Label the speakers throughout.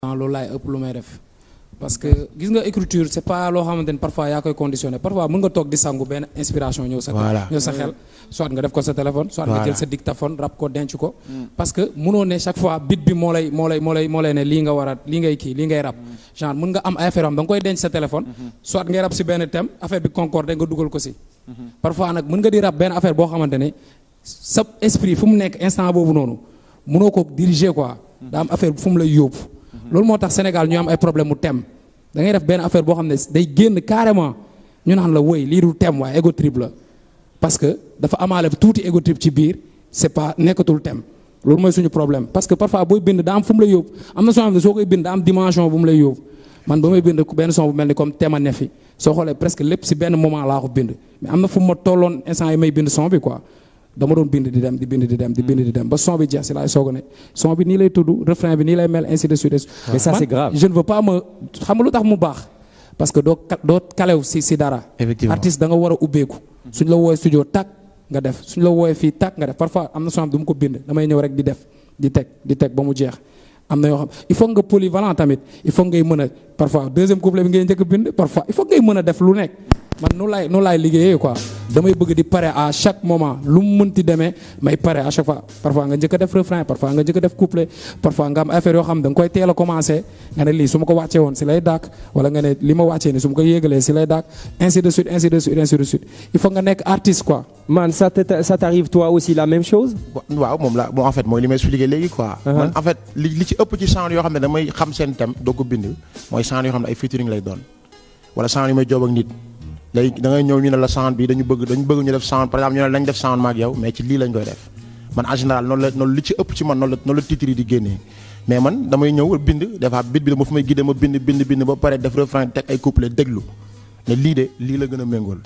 Speaker 1: loolu laay ëpp lu may def parce que gis nga écriture c'est pas loo xamante ni parfois yaa koy conditionné parfois mën nga toog di sangu benn inspiration ñëw sa xel soit nga def ko sa téléphone soit nga jël sa dictaphone rap ko denc ko parce que mënoo ne chaque fois beat bi moo lay ne lii nga war a lii ngay kii lii ngay rap genre mën nga am affaire am da nga koy denc sa téléphone soit ngay rap si benn thème affaire bi concorde nga dugal ko si parfois nag mën nga di rap benn affaire boo xamante ne sa esprit fu mu nekk instant boobu noonu mënoo ko diriger quoi daa am affaire fu mu lay yóbbu loolu moo tax Sénégal ñu am ay problème mu thème da ngay def benn affaire boo xam ne day génn carrément ñu naan la woy lii du thème waaye ego trip la parce que dafa amaale tuuti ego trip ci biir c'est pas nekkatul thème loolu mooy suñu problème parce que parfois booy bind daa am fu mu lay yóbbu am na soo xam ne soo koy bind daa am dimension bu mu lay yóbbu man ba may bind benn son bu mel ni comme thème a ne fi soo xoolee presque lépp si benn moment laa ko bind mais am na fu ma tolloon instant yi may bind son bi quoi dama doon bind di dem ba son bi jeex si laay soog a ne son bi nii lay tudd refrain bi nii lay mel ainsi de suite.
Speaker 2: mais ça c'est grave.
Speaker 1: je ne veux pas xam nga lu tax mu baax parce que doo kalew si dara.
Speaker 2: effectivement
Speaker 1: artiste da nga war a ubbeeku. suñ la woowee studio tàkk nga def suñ la woowee fii tàkk nga def parfois am na soo xam du ma ko bind damay ñëw rek di def di teg ba mu jeex. am na yoo xam il faut nga polyvalent tamit il faut ngay mën a parfois deuxième couplet bi ngay njëkk a bind parfois il faut ngay mën a def lu nekk. man nu laay liggéeyee quoi damay bëgg di pare à chaque moment lu mu mënti demee may pare à chaque fois parfois nga njëkk a def refrain parfois nga njëkk a def couplet parfois nga am affaire yoo xam da nga koy teel a commencé nga ne lii su ma ko wàccee woon si lay dàkk wala nga ne li ma wàccee ni su ma ko yéegalee si lay dàkk ainsi de suite il faut nga nekk artiste quoi.
Speaker 2: man ça t'arrive toi aussi la même chose.
Speaker 3: waaw moom la bon en fait mooy li may expliqué léegi quoi. man en fait li ci ëpp ci genre yoo xam ne damay xam seen thème doo ko bind mooy genre yoo xam ne ay featuring lay doon wala genre yi may joob ak nit. léegi da ngay ñëw ñu ne la sound bi dañu bëgg ñu def sound par exemple ñu ne lañ def sound maag yow mais ci lii lañ koy def man en général noonu li ci ëpp ci man noonu la titre yi di génnee mais man damay ñëw bind des fois beat bi dama fu may guidé ma bind ba pare def refrain teg ay couplet déglu ne lii la gën a méngool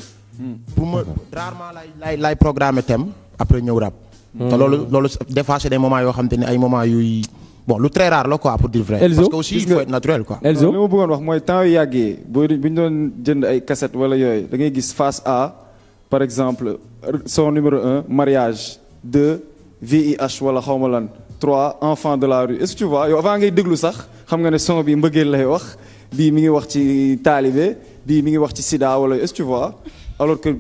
Speaker 3: pour ma rarement laay programmer thème après ñëw rap te loolu des fois c'est des moments yoo xam te ne ay moments yuy bon lu très rare la quoi pour dire vrai.
Speaker 2: Elzo
Speaker 3: parce que aussi il faut être naturel quoi.
Speaker 2: Elzo
Speaker 4: li ma bëggoon wax mooy temps yu yàggee bu ñu doon jënd ay cassette wala yooyu da ngay gis face A par exemple son numéro 1 mariage 2 VIH wala xawma lan 3 enfant de la rue est-ce que tu vois yow avant ngay déglu sax xam nga ne son bi mbëggeel lay wax bii mi ngi wax ci taalibe bii mi ngi wax ci sida wala est-ce que tu vois alors que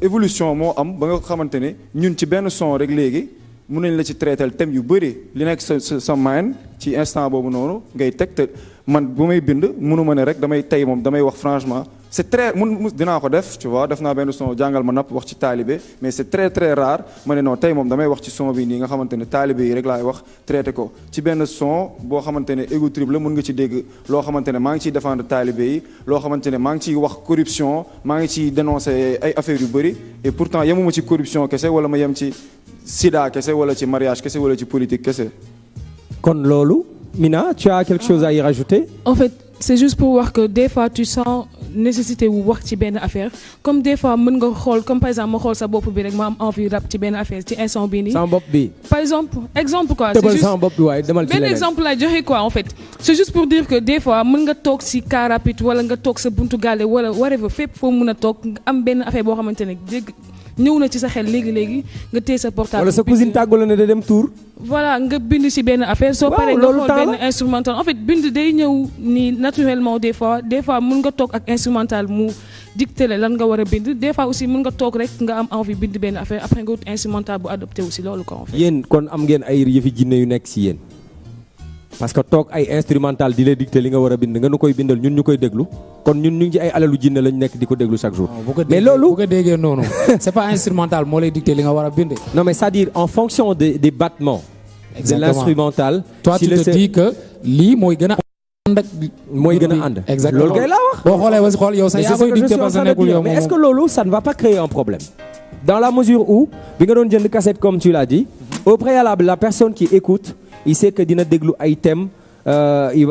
Speaker 4: évolution moo am ba nga xamante ne ñun ci benn son rek léegi. mun nañ la ci traiter thème yu bëri li nekk sa mind ci instant boobu noonu ngay teg te man bu may bind mënuma ne rek damay tey moom damay wax franchement c'est très dinaa ko def tu vois def naa benn son jàngal ma napp wax ci taalibe mais c'est très très rare ma ne non tey moom damay wax ci son bi nii nga xamante ne taalibe yi rek laay wax traité ko ci benn son boo xamante ne ego trip la mun nga ci dégg loo xamante ne maa ngi ciy défendre taalibe yi loo xamante ne maa ngi ciy wax corruption maa ngi ciy dénoncer ay affaires yu bëri et pourtant yemuma ci corruption kese wala ma yem ci sida kese wala ci mariage kese wala ci politique kese.
Speaker 2: kon loolu Mina tu as quelque chose à y rajouter.
Speaker 5: En fait c'est juste pour wax que des fois tu sens nécessité wu wax ci benn affaire comme des fois mën nga xool comme par exemple ma xool sa bopp bi rek ma am envie rap ci benn affaire ci instant bii nii.
Speaker 2: sama bopp bi.
Speaker 5: par exemple quoi.
Speaker 2: c'est juste sama bopp bi waaye demal ci leneen
Speaker 5: benn exemple laa joxe quoi en fait. c'est juste pour dire que des fois mën nga toog ci car rapide wala nga toog sa buntu gaale wala whatever fépp foo mën a toog nga am benn affaire boo xamante ne dégg ñëw na ci sa xel léegi nga téye sa portable.
Speaker 2: wala sa cousine tàggu la ne da dem tour.
Speaker 5: voilà nga bind ci benn affaire. soo paree nga xool benn instrumental en fait bind day ñëw nii naturellement des fois mën nga toog ak instrumental mu dicté la lan nga war a bind des fois aussi mën nga toog rek nga am envie bind benn affaire après nga wut instrumental bu adopté aussi loolu quoi en fait.
Speaker 2: yéen kon am ngeen ay yëfi jinne yu nekk ci yéen parce que toog ay instrumental di la dicté li nga war a bind nga nu koy bindal ñun ñu koy déglu kon ñun ñu ngi ci ay alalu jinne lañ nekk di ko déglu chaque jour. mais loolu
Speaker 1: bu ko déggee noonu c'est pas instrumental moo lay dicté li nga war a bind.
Speaker 2: non mais c'est-à-dire en fonction des battements.
Speaker 1: Exactement.
Speaker 2: De l'instrumental.
Speaker 1: toi tu te dis que lii mooy gën a ànd ak.
Speaker 2: mooy gën a ànd.
Speaker 1: exactement
Speaker 2: loolu kay laa wax.
Speaker 1: boo xoolee ba si xool yow sax yaa koy dicté parce que nekkul yow.
Speaker 2: mais est-ce que loolu ça ne va pas créer un problème. dans la mesure où bi nga doon jënd cassette comme tu l'as dit. au préalable la personne qui écoute il sait que dina déglu ay thèmes.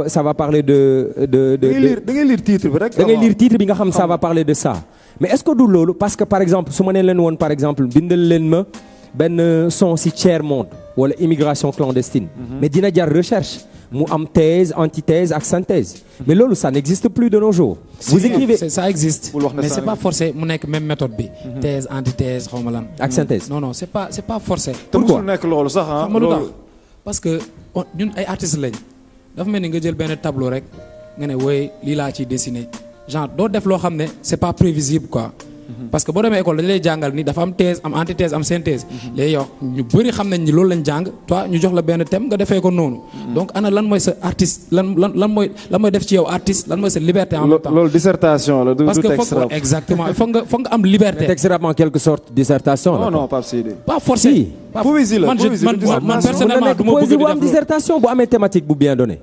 Speaker 2: Ça va parler de.
Speaker 4: da ngay lire titre bi rek.
Speaker 2: da ngay lire titre bi nga xam ça va parler de ça. mais est-ce que du loolu parce que par exemple su ma nee leen woon par exemple bindal leen ma benn son ci tiers monde wala immigration clandestine. mais dina jar recherche. mu am thèse antithèse ak synthèse. mais loolu ça n'existe plus de nos jours. vous écrivez
Speaker 1: ça existe. mais c'est pas forcé mu nekk même méthode bi. thèse antithèse xaw ma lan.
Speaker 2: ak synthèse.
Speaker 1: non c'est pas forcé.
Speaker 4: pourquoi te musul nekk loolu sax
Speaker 1: xam nga lu tax parce que ñun ay artistes lañ. dafa mel ni nga jël benn tableau rek nga ne wooy lii laa ciy dessiner genre doo def loo xam ne c'est pas prévisible quoi. parce que boo demee école dañu lay jàngal ni dafa am thèse am antithèse am synthèse. léegi yow ñu bëri xam nañ ni loolu lañ jàng toi ñu jox la benn thème nga defee ko noonu. donc ana lan mooy sa artiste lan mooy def ci yow artiste lan mooy sa liberté en même temps.
Speaker 4: loolu dissertation la du
Speaker 1: parce que
Speaker 4: texte rap.
Speaker 1: exactement foog nga am liberté.
Speaker 2: texte rap en quelque sorte dissertation la.
Speaker 4: non Pape Sidi.
Speaker 1: pas forcément.
Speaker 4: poésie la
Speaker 1: man personnellement du ma bëgg di
Speaker 2: bu am
Speaker 1: def
Speaker 2: dissertation bu amee thématique bu bien donné.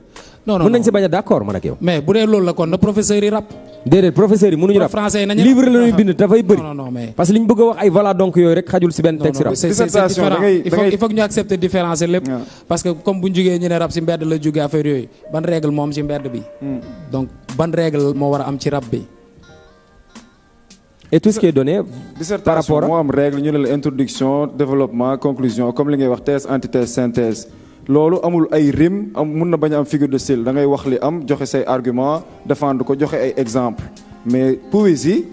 Speaker 1: non
Speaker 2: mën nañ si bañ a d'accord man ak yow.
Speaker 1: mais bu dee loolu la kon na professeur yi rap.
Speaker 2: déedéet professeur yi mënuñu rap
Speaker 1: français yi nañu
Speaker 2: livre la ñuy bind dafay bëri.
Speaker 1: non mais
Speaker 2: parce que li ñu bëgg a wax ay voilà donc yooyu rek xajul si benn texte rap.
Speaker 1: c'est
Speaker 4: dissertation
Speaker 1: différent.
Speaker 4: da ngay
Speaker 1: il faut que ñu accepter différence lépp. parce que comme bu ñu jugee ñu ne rap si mbedd la jógee affaire yooyu ban règle moo am ci mbedd bi. donc ban règle moo war a am ci rap bi.
Speaker 2: et tout ce qui est donné par
Speaker 4: dissertation
Speaker 2: rapport
Speaker 4: moo am règle ñu ne la introduction développement conclusion comme li ngay wax thèse antithèse synthèse loolu amul ay rime mun na bañ a am figure de style da ngay wax li am joxe say argument défendre ko joxe ay exemple mais poésie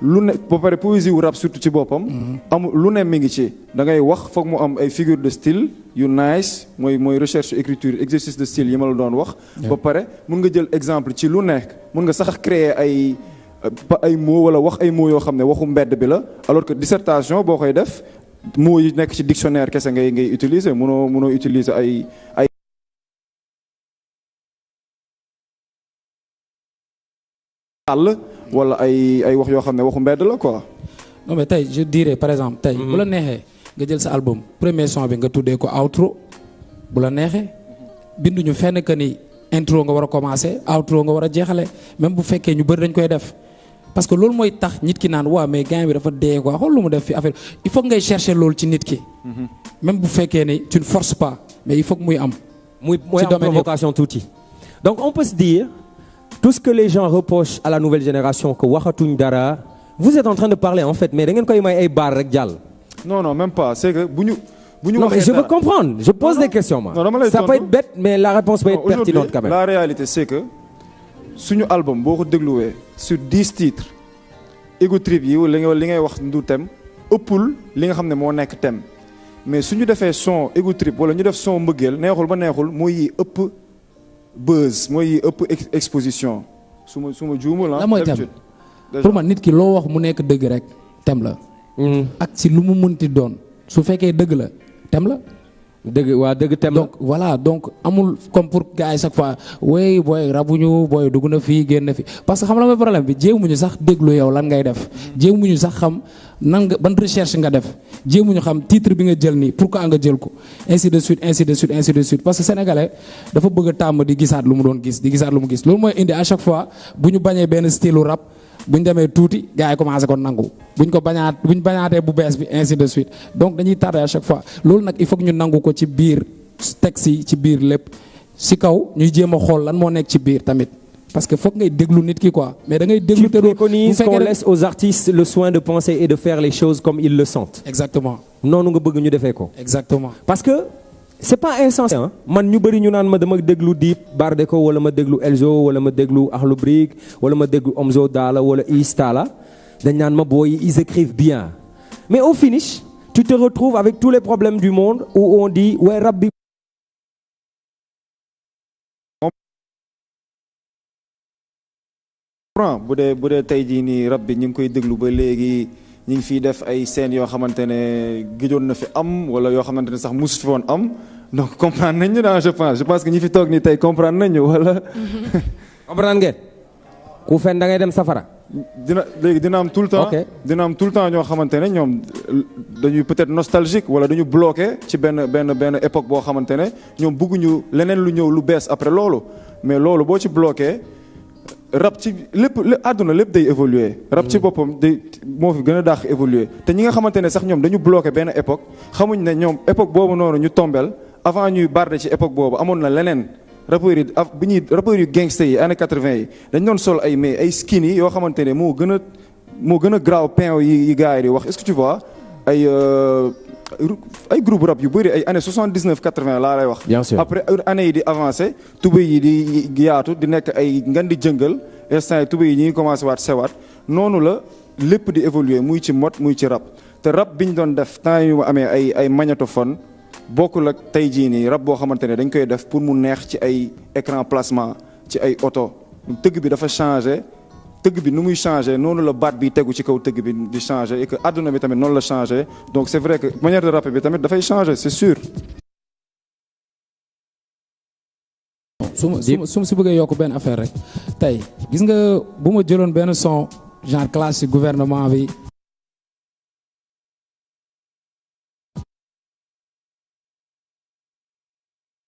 Speaker 4: lu ne ba pare poésie wu rap surtout ci boppam amul lu ne mi ngi ci da ngay wax foog mu am ay figure de style yu nice mooy recherche écriture exercice de style yi ma la doon wax ba pare mun nga jël exemple ci lu nekk mun nga sax créer ay mots wala wax ay mots yoo xam ne waxu mbedd bi la alors que dissertation boo koy def mots yi nekk ci dictionnaire kese ngay utiliser mënoo utiliser ay àll wala ay wax yoo xam ne waxu mbedd la quoi.
Speaker 1: non mais tey je dirais par exemple tey bu la neexee nga jël sa album premier son bi nga tuddee ko outro bu la neexee binduñu fenn que ni intro nga war a commencer outro nga war a jeexale même bu fekkee ñu bëri dañ koy def parce que loolu mooy tax nit ki naan waa mais gain bi dafa dee quoi xool lu mu def fi affaire il faut ngay chercher loolu ci nit ki. même bu fekkee ni tu ne forces pas mais il faut que muy am.
Speaker 2: muy am provocation tuuti. donc on peut se dire tout ce que les gens reprochent à la nouvelle génération que waxatuñ dara vous êtes en train de parler en fait mais da ngeen koy may ay baar rek jàll.
Speaker 4: non même pas c'est que bu ñu
Speaker 2: non mais je veux comprendre je pose des questions moi. ça peut être bête mais la réponse peut être pertinente quand même.
Speaker 4: la réalité c'est que suñu album boo ko dégluwee sur 10 titres ego trip yi li ngay wax du thème ëppul li nga xam ne moo nekk thème mais suñu defee son ego trip wala ñu def son mbëggeel neexul ba neexul mooy yi ëpp buzz mooy yi ëpp exposition su ma juumul
Speaker 1: la mooy thème pour man nit ki loo wax mu nekk dëgg rek thème la. ak si lu mu mënti doon su fekkee dëgg la thème la.
Speaker 2: dëgg thème
Speaker 1: donc voilà donc amul comme pour gars yi chaque fois wey booy rabuñu booy dugg na fii génn na fi parce que xam la mooy problème bi jéemuñu sax déglu yow lan ngay def jéemuñu sax xam nan nga ban recherche nga def jéemuñu xam titre bi nga jël nii pourquoi nga jël ko ainsi de suite parce que sénégalais dafa bëgg a tàmm di gisaat lu mu doon gis di gisaat lu mu gis loolu mooy indi à chaque fois bu ñu bañee benn style rap bu ñu demee tuuti gars yi commencé ko nangu bu ñu bañaatee bu bees bi ainsi de suite donc dañuy tardé à chaque fois loolu nag il faut que ñu nangu ko ci biir texte yi ci biir lépp si kaw ñuy jéem a xool lan moo nekk ci biir tamit parce que foog ngay déglu nit ki quoi mais da ngay déglu te
Speaker 2: tu préconises qu'on laisse aux artistes le soin de penser et de faire les choses comme ils le sentent.
Speaker 1: exactement
Speaker 2: noonu nga bëgg ñu defee ko.
Speaker 1: exactement
Speaker 2: parce que c'est pas insensé man ñu bëri ñu naan ma dama déglu Dip Bardeko wala ma déglu Elzo wala ma déglu Akhlou Brick wala ma déglu Omzo Dollar wala Istala dañ naan ma booy ils écrivent bien mais au finish tu te retrouves avec tous les problèmes du monde où on dit ouais rap bi
Speaker 4: bu dee tey jii nii rap bi ñu ngi koy déglu ba léegi ñu ngi fiy def ay scènes yoo xamante ne gëjoon na fi am wala yoo xamante ne sax musu fi woon am donc comprendre nañ ñu je pense que ñi fi toog nii tey comprendre nañ ñu wala.
Speaker 2: comprendre ngeen ku fen da ngay dem safara.
Speaker 4: dina am tout le temps.
Speaker 2: ok
Speaker 4: dina am tout le temps ñoo xamante ne ñoom dañuy peut-être nostalgique wala dañu bloqué ci benn époque boo xamante ne ñoom bëgguñu leneen lu ñëw lu bees après loolu mais loolu boo ci bloqué. rap ci lépp àdduna lépp day évoluer rap ci boppam moo fi gën a daax évoluer te ñi nga xamante ne sax ñoom dañu bloqué benn époque xamuñ ne ñoom époque boobu noonu ñu tombel avant ñuy barde ci époque boobu amoon na leneen rappeurs yu gangster yi années 80 yi dañ doon sol ay skinny yoo xamante ne moo gën a graaw pain yi gars yi di wax est-ce que tu vois ay groupe rap yu bëri ay années 79 80 laa lay wax.
Speaker 2: bien sûr
Speaker 4: après année yi di avancé tubéy yi di yaatu di nekk ay ngan di jëngal instant yi tubéy yi ñu ngi commencé waat sewaat noonu la lépp di évoluer muy ci mode muy ci rap te rap bi ñu doon def temps yu mu amee ay magnétophone bokkul ak tey jii nii rap boo xamante ne dañ koy def pour mu neex ci ay écran plasma ci ay oto tëgg bi dafa changé tëgg bi nu muy changé noonu la baat bi tegu ci kaw tëgg bi di changé et que àdduna bi tamit noonu la changé donc c'est vrai que manière de rapper bi tamit dafay changé c'est sûr.
Speaker 1: su ma si bëggee yokk benn affaire rek tey gis nga bu ma jëloon benn son genre classique gouvernement bi.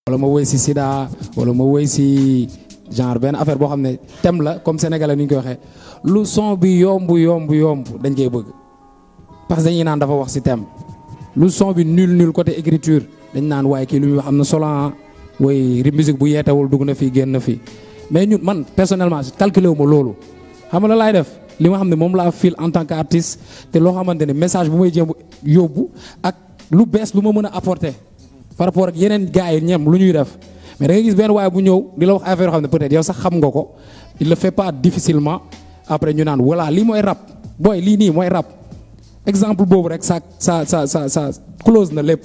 Speaker 1: wala ma woy si Sida wala ma woy si genre benn affaire boo xam ne thème la comme sénégalais ni ñu koy waxee lu son bi yomb dañ koy bëgg parce que dañuy naan dafa wax si thème lu son bi nul côté écriture dañ naan waaye kii lu muy wax am na solo way musique bu yeetewul dugg na fii génn na fii mais ñun man personnellement calculé wu ma loolu xam nga la laay def li nga xam ne moom laa fil en tant qu'artiste te loo xamante ne message bu may jéem yóbbu ak lu bees lu ma mën a apporter par rapport ak yeneen gars yi ñem lu ñuy def mais da ngay gis benn waaye bu ñëw di la wax affaire yoo xam ne peut-être yow sax xam nga ko il le fait pas difficilement après ñu naan voilà lii mooy rap booy lii nii mooy rap exemple boobu rek sa close na lépp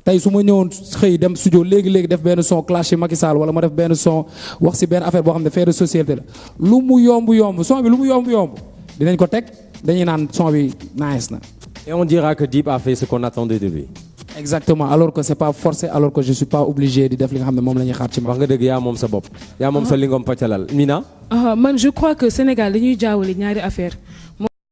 Speaker 1: tey su ma ñëwoon xëy dem studio léegi def benn son clash Macky Sall wala ma def benn son wax si benn affaire boo xam ne fait de société la lu mu yomb son bi lu mu yomb dinañ ko teg dañuy naan son bi nice na.
Speaker 2: Et on dira que Dip a fait ce qu'on attendait de lui.
Speaker 1: Exactement, alors que c'est pas forcé, alors que je suis pas obligé de def li nga xam ne moom la ñuy xaar ci ma.
Speaker 2: wax nga dëgg yaa moom sa bopp yaa moom sa lingom pàccalal Mina.
Speaker 5: man je crois que Sénégal dañuy jaawale ñaari affaire